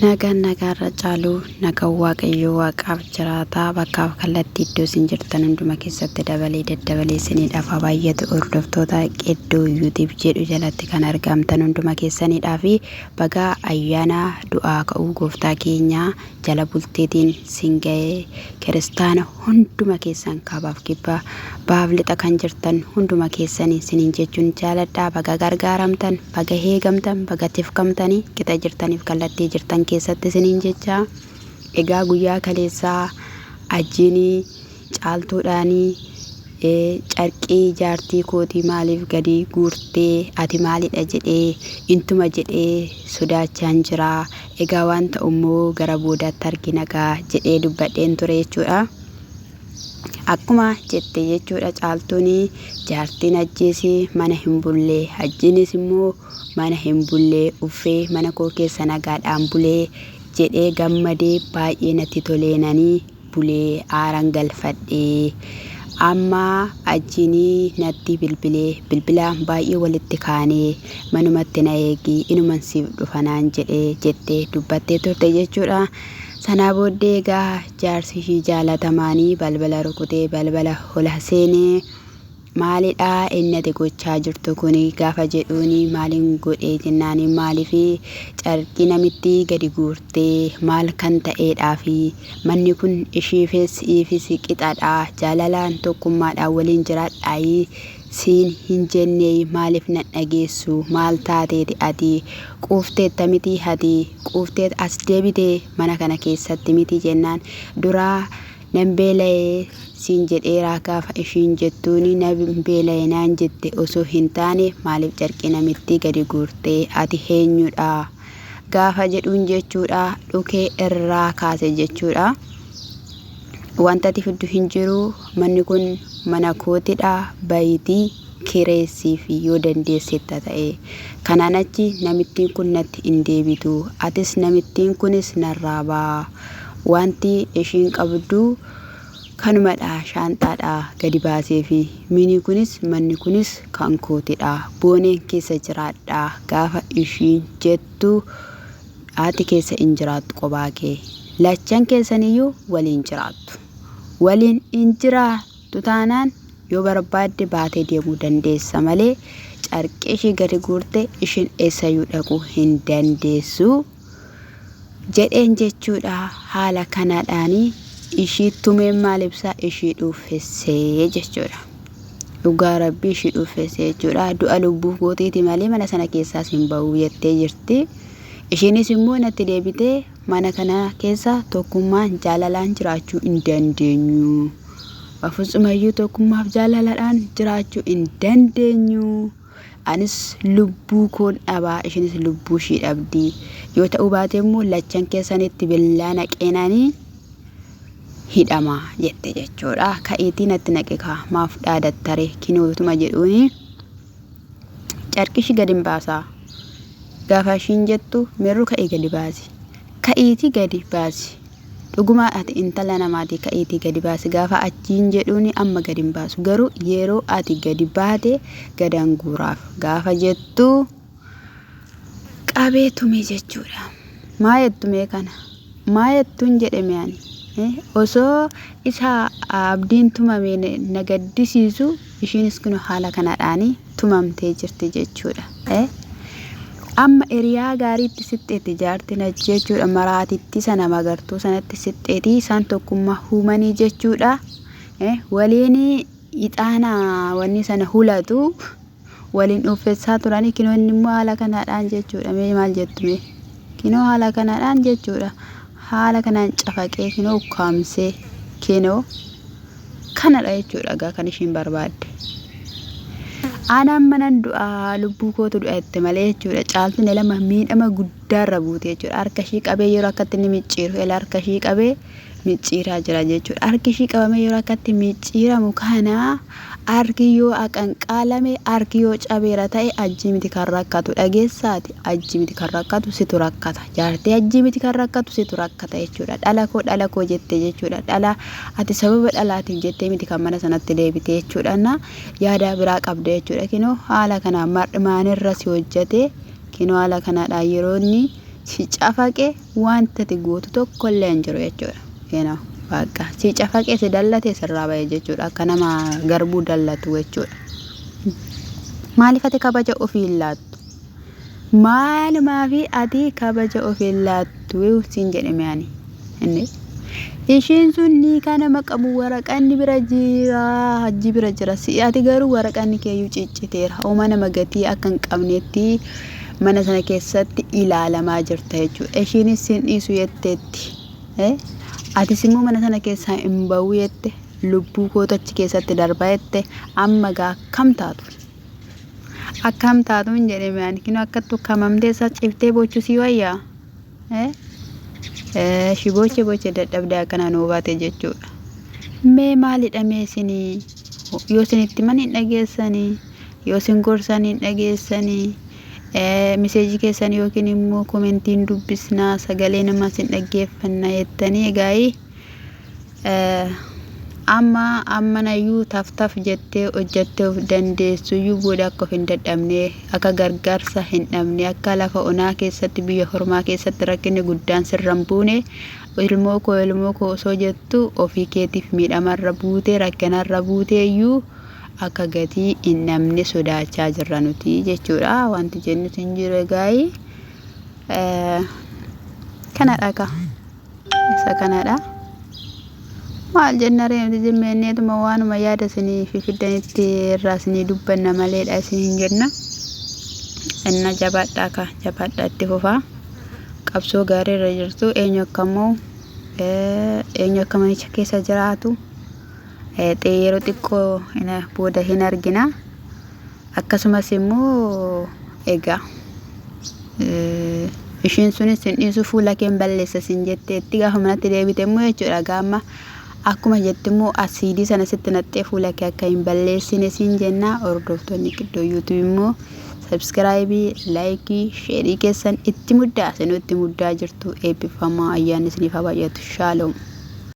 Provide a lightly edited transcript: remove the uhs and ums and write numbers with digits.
Nagaan caaluu nagaan waaqayyoo waaqaaf jiraataa bakkaaf kallattii iddoo isin jirtan hunduma keessatti dabalee daddabalee isiniidhaaf baay'atu hordoftoota qeddoo YouTube jedhu jalatti kan argamtan hunduma keessaniidhaa fi bagaa ayyaana du'aa ka'uu gooftaa keenyaa jala bulteetiin singa'ee kiristaana hunduma keessan kaabaaf kibbaa baaf lixa kan jirtan hunduma keessanii isiniin jechuun jaaladhaa baga gargaaramtan baga heegamtan baga tifkamtanii qixa jirtaniif kallattii jirtan keessatti isiniin jecha egaa guyyaa kaleessaa ajjiinii caaltuudhaanii carqii jaartii kootii maaliif gadi guurtee ati maalidha jedhee intuma jedhee sodaachaan jira egaa waan ta'ummoo gara boodaatti arginagaa jedhee dubbadheen ture jechuudha. Akkuma jette jechuudha caaltuuni jaartiin ajjeesii mana hin bullee ajjiinis immoo mana hin bullee uffee mana koo keessa nagaadhaan bulee jedhee gammadee baay'ee natti toleenanii bulee aaran galfadhee amma ajjiinii natti bilbilaan baay'ee walitti kaanee manumatti na eegi inuman siif dhufanaan jedhee jettee dubbattee turte jechuudha. Sanaa booddee egaa jaarsi ishii jaalatamaanii balbala rukutee balbala hola seenee maalidhaa inni ati gochaa jirtu kuni gaafa jedhuuni maaliin godhee jennaani maaliifi carqii namitti gadi guurtee maal kan ta'eedhaa fi manni kun ishiifis iifis qixadhaa jaalalaan tokkummaadhaan waliin jiraadhaayii siin hin jennee maaliif na dhageessu maal taateeti ati quufteetta miti ati quufteet as deebitee mana kana keessatti miti jennaan duraa nan beela'ee siin jedheeraa gaafa ishiin jettuuni nan beela'ee naan jette osoo hin taane maaliif carqii namitti gadi guurtee ati eenyudha gaafa jedhuun jechuudha dhukee irraa kaase jechuudha. Wanta ati fiddu hin jiru manni kun mana kootidha bayitii kireessii fi yoo dandeessetta ta'e kanaan achi namittiin kun natti hin deebitu atis namittiin kunis narraa baa wanti ishiin qabdu kanumadha shaanxaadha gadi baasee fi manni kunis kan kootidha booneen keessa jiraadha gaafa ishiin jettu ati keessa hin jiraattu qophaa kee lachan keessaniyyuu waliin jiraattu waliin hin jiraattu taanaan yoo barbaadde baatee deemuu dandeessa malee carqii ishii gadi guurte ishiin eessayyuu dhaquu hin dandeessu jedheen jechuudha. Haala kanaadhaanii ishii tumeen maal ibsaa ishii dhuufessee jechuudha. Dhugaa rabbii ishii dhuufessee jechuudha. Du'a lubbuu kootiiti malee mana sana keessaas hin ba'uu jettee jirti. Ishiinis immoo natti deebitee mana kana keessa tokkummaan jaalalaan jiraachuu hin dandeenyu. Wafusumayyuu tokkummaaf jaalaladhaan jiraachuu hin dandeenyu. Anis lubbuu koon dhabaa ishiinis lubbuu ishii dhabdi. Yoo ta'uu baate immoo lachan keessanitti billaa naqeenanii hidhama jette jechuudha. Ka'iitii natti naqeeka maaf dhaadattare kinootuma jedhuuni carqishi gadi hin baasaa. Gaafa ishiin jettu meerru ka'ee gadi baasi. Ka'iitii gadi baasi. Dhugumaa ati intala namaati ka'iitii gadi baasi gaafa achiin jedhuuni amma gadi hin baasu garuu yeroo ati gadi baate gadan guuraaf gaafa jettu qabeetume jechuudha. Maayettume kana maayettuun jedhame ani osoo isa abdiin tumame na gaddisiisu ishiinis kun haala kanaadhaanii tumamtee jirti jechuudha. Amma eriyaa gaariitti sixxeetti jaartiin jechuudha maraatitti sana magartuu sanatti sixxeetii isaan tokkummaa huumanii jechuudha. Waliin ixaana wanni sana hulatu waliin dhuufessaa turanii kinoonni immoo haala kanaadhaan jechuudha. Mee maal jettume kinoo haala kanaadhaan jechuudha. Haala kanaan cafaqee kinoo ukkaamsee kinoo kanadha jechuudha gaa kan ishiin barbaadde. Aanaan manan du'aa lubbuu kootu du'atte malee jechuudha. Caaltuun lama miidhama guddaarra buute jechuudha. Harka ishii qabee yeroo akkatti inni micciiru harka ishii qabee micciiraa jira jechuudha. Harki ishii qabamee yeroo akkatti micciiramu kana harki yoo aqanqaalame harki yoo cabeera ta'e ajjii miti kan rakkatu dhageessaati. Ajjii miti kan rakkatu situ rakkata. Jaartee ajjii miti kan rakkatu situ rakkata jechuudha. Dhala koo jettee jechuudha. Dhala ati sababa dhalaatiif jettee miti kan mana sanatti deebite jechuudha. Yaada biraa qabda jechuudha. Kinoo haala kanaan maanirra si hojjate kinoo haala kanaadhaan yeroo inni si cafaqee wanta ati gootu tokkollee hin jiru jechuudha. Yeenaa waaqa si cafaqee si dallate sirraa ba'e jechuudha. Akka nama garbuu dallatu jechuudha. Maaliif ati kabaja ofii hin laattu? Maalumaafi ati kabaja ofii hin laattu siin jedhame ani. Inni ishiin sun ni kana maqabu waraqanni bira jira hajji bira jira si ati garuu waraqanni keeyyuu cicciteera hooma nama gatii akka hin qabneetti mana sana keessatti ilaalamaa jirta jechuudha. Ishiinis sin dhiisu jetteetti atis immoo mana sana keessaa hin ba'u jette lubbuu kootachi keessatti darbaa jette amma gaa akkam taatu hin jedhame ani kinu akkattu kamamtee isa ciftee bochuu si wayyaa shiboche dadhabdee akkana nuu baate jechuudha. Mee maalidha mee isinii yoo isinitti man hin dhageessanii yoo isin gorsan hin dhageessanii miseejii keessan yookiin immoo komentiin dubbisnaa sagalee namaa sin dhaggeeffannaa jettanii egaayii amma nayyuu taf jettee hojjettee of dandeessuyyuu booda akka of hin dadhabne akka gargaarsa hin dhabne akka lafa onaa keessatti biyya hormaa keessatti rakkinni guddaan sirran buune ilmoo koo osoo jettu ofii keetiif miidhamarra buutee rakkinarra buuteeyyuu akka gatii hin dhabne sodaachaa jirra nuti jechuudha. Wanti jennu hin jiru egaayii kanadha isa kanadha. Maal jennaree nuti jimmeneetuma waanuma yaada isinii fifiddanitti irraa isinii dubbanna maleedha isin hin jenna. Inna jabaadhaa itti fufaa qabsoo gaarii irra jirtu eenyu akkamanicha keessa jiraatu yeroo xiqqoo booda hin argina. Akkasumas immoo egaa ishiin sunis hin dhiisu fuula keen balleessa sin jetteetti gaafa manatti deebite immoo jechuudha gaamma akkuma jettimoo asiidii sana sitti naxxee fuula kee akka hin balleessine siin jenna. Hordoftoonni Qiddoo YouTube immoo subscribe like share keessan itti muddaa isin itti muddaa jirtu eebbifamaa ayyaanni isiniif haa baay'atu. Shalom.